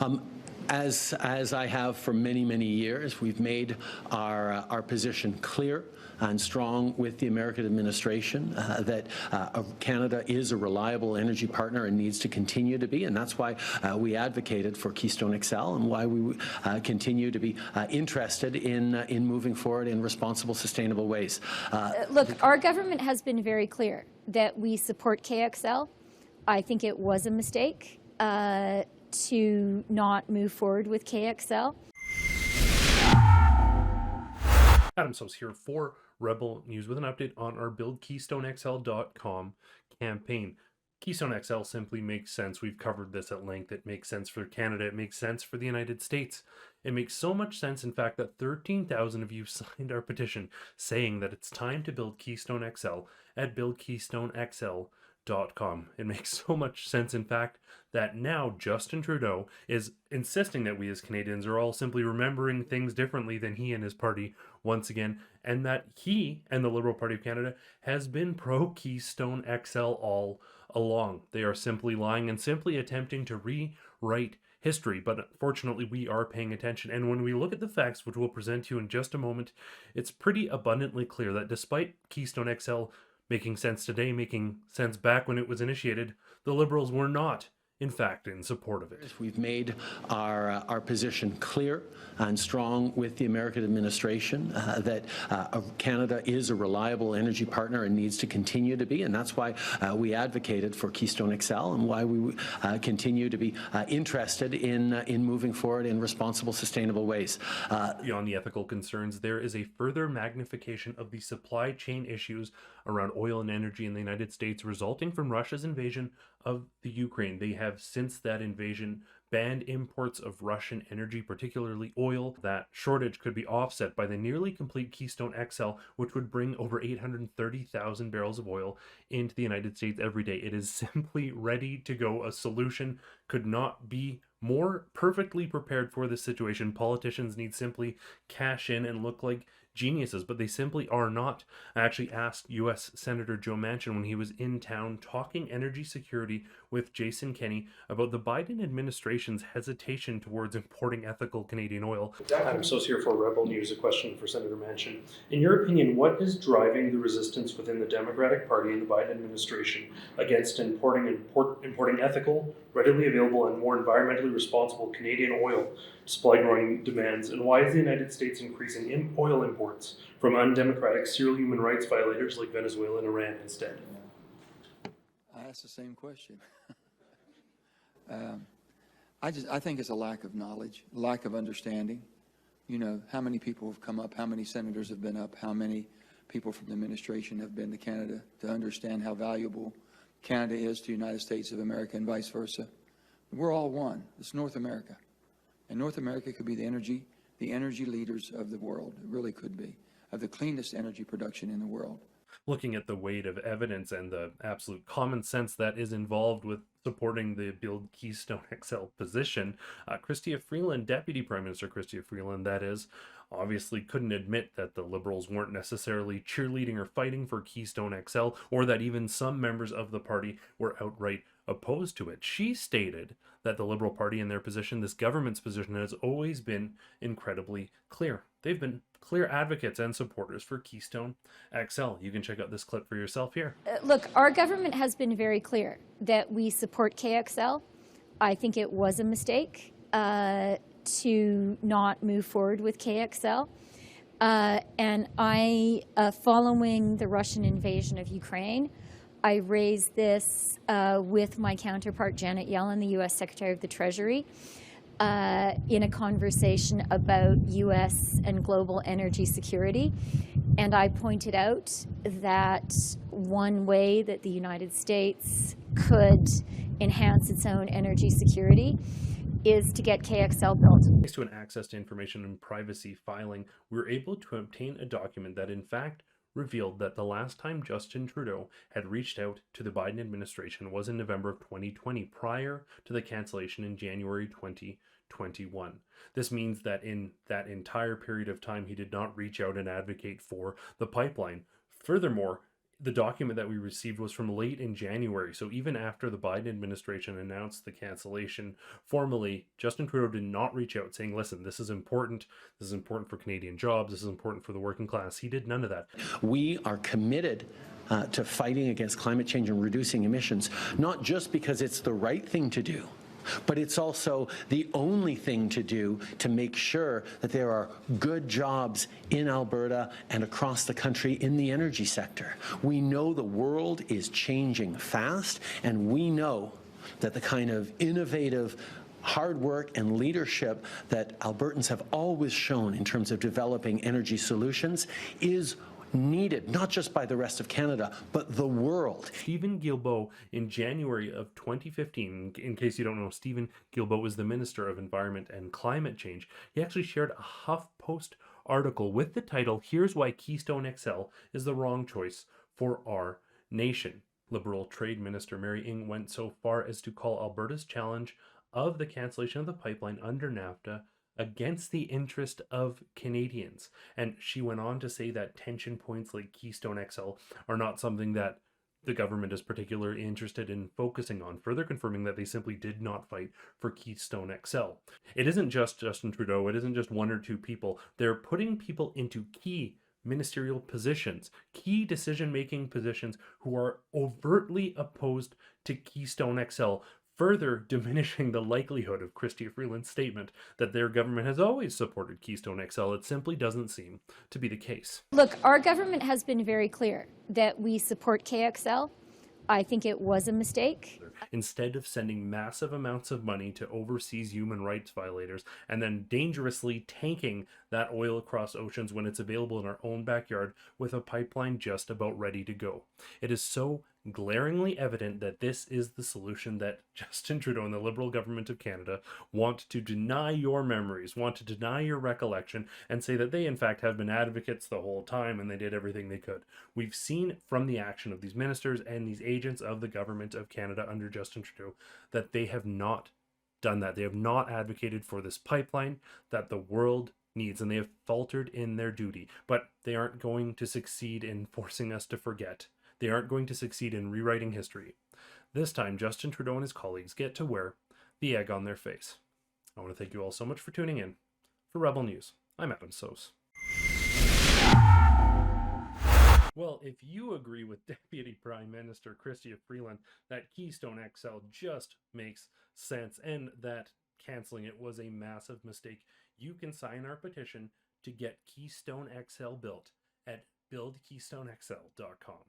Um, as I have for many, many years, we've made our position clear and strong with the American administration that Canada is a reliable energy partner and needs to continue to be, and that's why we advocated for Keystone XL and why we continue to be interested in moving forward in responsible, sustainable ways. Look, our government has been very clear that we support KXL. I think it was a mistake to not move forward with KXL. Adam Soos here for Rebel News with an update on our BuildKeystoneXL.com campaign. Keystone XL simply makes sense. We've covered this at length. It makes sense for Canada. It makes sense for the United States. It makes so much sense, in fact, that 13,000 of you signed our petition saying that it's time to build Keystone XL at BuildKeystoneXL.com. It makes so much sense, in fact, that now Justin Trudeau is insisting that we as Canadians are all simply remembering things differently than he and his party once again, and that he and the Liberal Party of Canada has been pro-Keystone XL all along. They are simply lying and simply attempting to rewrite history, but unfortunately we are paying attention. And when we look at the facts, which we'll present to you in just a moment, it's pretty abundantly clear that despite Keystone XL making sense today, making sense back when it was initiated, the Liberals were not, in fact, in support of it. We've made our position clear and strong with the American administration that Canada is a reliable energy partner and needs to continue to be, and that's why we advocated for Keystone XL and why we continue to be interested in moving forward in responsible, sustainable ways. Beyond the ethical concerns, there is a further magnification of the supply chain issues around oil and energy in the United States resulting from Russia's invasion of the Ukraine. They have, since that invasion, banned imports of Russian energy, particularly oil. That shortage could be offset by the nearly complete Keystone XL, which would bring over 830,000 barrels of oil into the United States every day. It is simply ready to go. A solution could not be more perfectly prepared for this situation. Politicians need simply cash in and look like geniuses, but they simply are not. I actually asked U.S. Senator Joe Manchin when he was in town talking energy security with Jason Kenney about the Biden administration's hesitation towards importing ethical Canadian oil. Adam Soos here for Rebel News. A question for Senator Manchin. In your opinion, what is driving the resistance within the Democratic Party and the Biden administration against importing ethical, readily available, and more environmentally responsible Canadian oil to supply growing demands? And why is the United States increasing oil imports from undemocratic serial human rights violators like Venezuela and Iran instead? I asked the same question. I think it's a lack of knowledge, lack of understanding. You know, how many people have come up, how many senators have been up, how many people from the administration have been to Canada to understand how valuable Canada is to the United States of America and vice versa. We're all one. It's North America. And North America could be the energy leaders of the world. It really could be, of the cleanest energy production in the world. Looking at the weight of evidence and the absolute common sense that is involved with supporting the Build Keystone XL position, Chrystia Freeland, Deputy Prime Minister Chrystia Freeland, that is, obviously couldn't admit that the Liberals weren't necessarily cheerleading or fighting for Keystone XL, or that even some members of the party were outright opposed to it. She stated that the Liberal Party and their position, this government's position, has always been incredibly clear. They've been clear advocates and supporters for Keystone XL. You can check out this clip for yourself here. Look, our government has been very clear that we support KXL. I think it was a mistake to not move forward with KXL. And following the Russian invasion of Ukraine, I raised this with my counterpart, Janet Yellen, the U.S. Secretary of the Treasury, in a conversation about U.S. and global energy security. And I pointed out that one way that the United States could enhance its own energy security is to get KXL built. Thanks to an access to information and privacy filing, we were able to obtain a document that in fact revealed that the last time Justin Trudeau had reached out to the Biden administration was in November of 2020, prior to the cancellation in January 2021. This means that in that entire period of time, he did not reach out and advocate for the pipeline. Furthermore, The document that we received was from late in January. So even after the Biden administration announced the cancellation formally, Justin Trudeau did not reach out saying, listen, this is important. This is important for Canadian jobs. This is important for the working class. He did none of that. We are committed to fighting against climate change and reducing emissions, not just because it's the right thing to do, but it's also the only thing to do to make sure that there are good jobs in Alberta and across the country in the energy sector. We know the world is changing fast, and we know that the kind of innovative hard work and leadership that Albertans have always shown in terms of developing energy solutions is needed, not just by the rest of Canada, but the world. Stephen Guilbeault, in January of 2015, in case you don't know, Stephen Guilbeault was the Minister of Environment and Climate Change. He actually shared a HuffPost article with the title, "Here's Why Keystone XL is the Wrong Choice for Our Nation." Liberal Trade Minister Mary Ng went so far as to call Alberta's challenge of the cancellation of the pipeline under NAFTA against the interest of Canadians. And she went on to say that tension points like Keystone XL are not something that the government is particularly interested in focusing on, further confirming that they simply did not fight for Keystone XL. It isn't just Justin Trudeau, it isn't just one or two people. They're putting people into key ministerial positions, key decision-making positions, who are overtly opposed to Keystone XL, further diminishing the likelihood of Chrystia Freeland's statement that their government has always supported Keystone XL. It simply doesn't seem to be the case. Look, our government has been very clear that we support KXL. I think it was a mistake. Instead of sending massive amounts of money to overseas human rights violators and then dangerously tanking that oil across oceans when it's available in our own backyard with a pipeline just about ready to go. It is so glaringly evident that this is the solution that Justin Trudeau and the Liberal government of Canada want to deny your memories, want to deny your recollection, and say that they in fact have been advocates the whole time and they did everything they could. We've seen from the action of these ministers and these agents of the government of Canada under Justin Trudeau that they have not done that. They have not advocated for this pipeline that the world needs, and they have faltered in their duty. But they aren't going to succeed in forcing us to forget. They aren't going to succeed in rewriting history. This time, Justin Trudeau and his colleagues get to wear the egg on their face. I want to thank you all so much for tuning in. For Rebel News, I'm Adam Soos. Well, if you agree with Deputy Prime Minister Chrystia Freeland that Keystone XL just makes sense and that canceling it was a massive mistake, you can sign our petition to get Keystone XL built at buildkeystonexl.com.